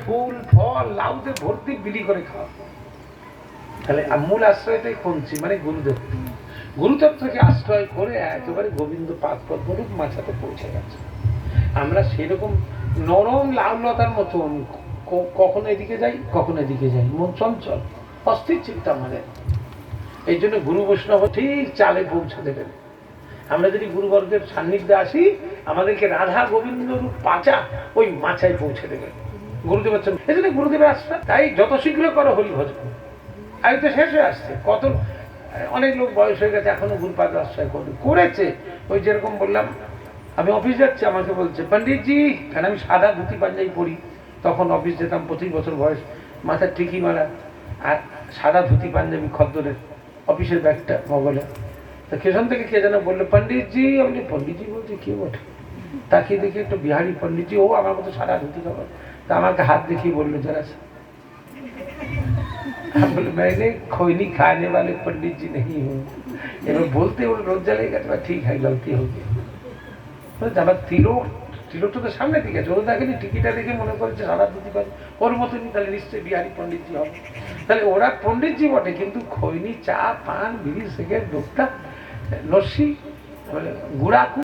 ফুল ফল লাউতে ভর্তি বিলি করে খাওয়া। তাহলে মূল আশ্রয়টাই পঞ্চী মানে গুরুদেব। গুরুদেব থেকে আশ্রয় করে একেবারে গোবিন্দ পাদ পদ্মরূপ মাছাতে পৌঁছে গেছে। আমরা সেরকম নরম লাউলতার মতন কখনো এদিকে যাই কখনো এদিকে যাই, মন চঞ্চল অস্থির চিন্তা আমাদের। এই জন্য গুরু বৈষ্ণব ঠিক চালে পৌঁছে দেবেন। আমরা যদি গুরুবর্গের সান্নিধ্যে আসি আমাদেরকে রাধা গোবিন্দ রূপ পাচা ওই মাছায় পৌঁছে দেবেন গুরুদেব। এই জন্য গুরুদেবের আশ্রয়। তাই যত শীঘ্র করো হরি ভজন। আজ তো শেষ হয়ে আসছে, কত অনেক লোক বয়স হয়ে গেছে এখনো গুরুপাদ আশ্রয় করেছে। ওই যেরকম বললাম, আমি অফিস যাচ্ছি, আমাকে বলছে পণ্ডিতজি, কারণ আমি সাদা ধুতি পাঞ্জাবি পরি, তখন অফিস যেতাম 25 বছর বয়স, মাথার টিকি মারা আর সাদা ধুতি পাঞ্জাবি খদ্দরের, অফিসের ব্যাগটা মগলে। তো পেছন থেকে কে যেন বললো পণ্ডিতজি। আমি পণ্ডিতজি বলছি কে বটে, তাকিয়ে দেখি একটু বিহারি পণ্ডিতজি, ও আমার মতো সাদা ধুতি খাবার। তা আমাকে হাত দেখিয়ে বললো যারা, बोले मैंने खैनी खाने वाले पंडित जी नहीं हूँ। এবার বলতে ওর লজ্জা লেগে গেছে, ঠিক है गलती हो गई। আমার তিলকটা তো সামনে দিকে আছে, ও দেখেনি টিকিটা দেখে মনে করেছে সাদা ধুতি পাবে, ওর মতনই তাহলে নিশ্চয়ই বিহারি পণ্ডিতজি হবে। তাহলে ওরা পণ্ডিতজি বটে, কিন্তু খৈনি চা পান বিড়ি সিগারেট দোক্তা লস্যি গুড়াকু